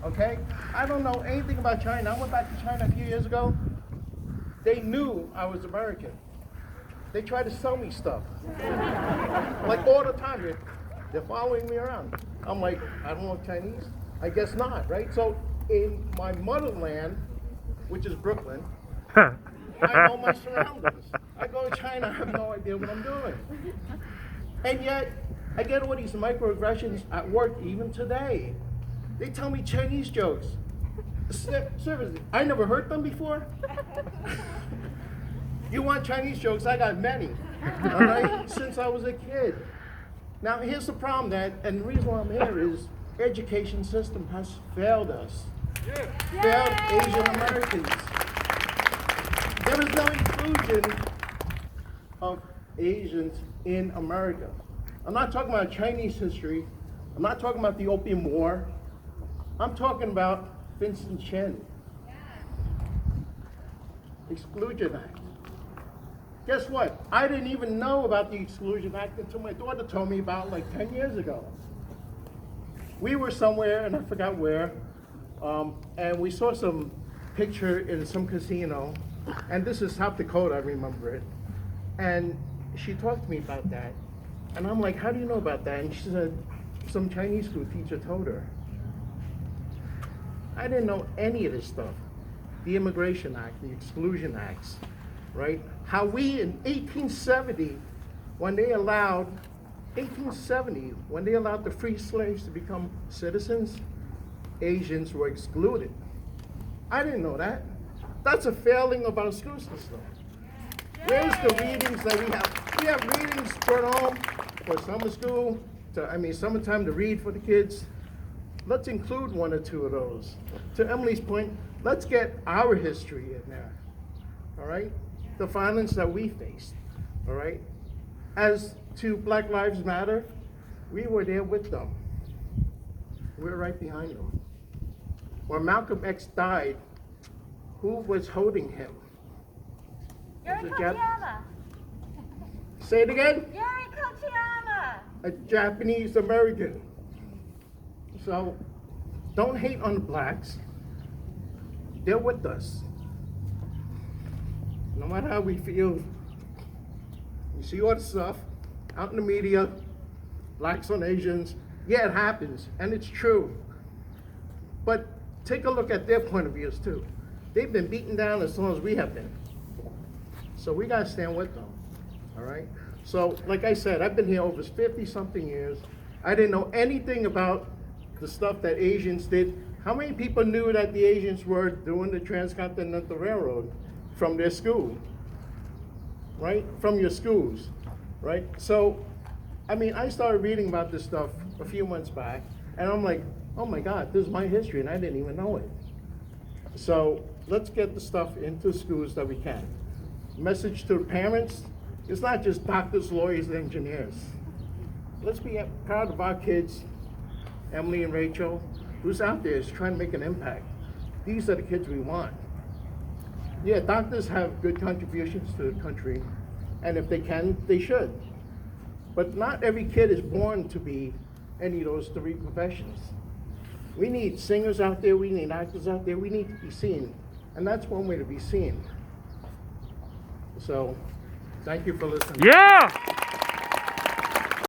okay? I don't know anything about China. I went back to China a few years ago. They knew I was American. They tried to sell me stuff. Like all the time, they're following me around. I'm like, I don't know Chinese. I guess not, right? So in my motherland, which is Brooklyn, I know my surroundings. I go to China, I have no idea what I'm doing. And yet, I get all these microaggressions at work even today. They tell me Chinese jokes. Seriously, I never heard them before. You want Chinese jokes? I got many, all right, since I was a kid. Now, here's the problem, and the reason why I'm here is education system has failed us. Failed Asian Americans. There is no inclusion of Asians in America. I'm not talking about Chinese history. I'm not talking about the Opium War. I'm talking about Vincent Chin. Exclusion Act. Guess what? I didn't even know about the Exclusion Act until my daughter told me about like 10 years ago. We were somewhere, and I forgot where, and we saw some picture in some casino, and this is South Dakota, I remember it. And she talked to me about that. And I'm like, how do you know about that? And she said, some Chinese school teacher told her. I didn't know any of this stuff. The Immigration Act, the Exclusion Acts, right? How we in 1870, when they allowed the free slaves to become citizens, Asians were excluded. I didn't know that. That's a failing of our school system. Where's the readings that we have? We have readings brought home for summer school, summertime to read for the kids. Let's include one or two of those. To Emily's point, let's get our history in there, all right? The violence that we faced, all right? As to Black Lives Matter, we were there with them. We're right behind them. When Malcolm X died, who was holding him? Yuri Kochiyama. Say it again? Yuri Kochiyama. A Japanese American. So don't hate on the blacks. They're with us. No matter how we feel, you see all the stuff out in the media, blacks on Asians. Yeah, it happens, and it's true. But take a look at their point of views too. They've been beaten down as long as we have been. So we gotta stand with them, all right? So, like I said, I've been here over 50-something years. I didn't know anything about the stuff that Asians did. How many people knew that the Asians were doing the Transcontinental Railroad from their school, right? From your schools, right? So, I started reading about this stuff a few months back, and I'm like, oh my God, this is my history, and I didn't even know it. So, let's get the stuff into schools that we can. Message to the parents, it's not just doctors, lawyers, and engineers. Let's be proud of our kids, Emily and Rachel, who's out there is trying to make an impact. These are the kids we want. Yeah, doctors have good contributions to the country, and if they can, they should. But not every kid is born to be any of those three professions. We need singers out there, we need actors out there, we need to be seen. And that's one way to be seen. So, thank you for listening. Yeah!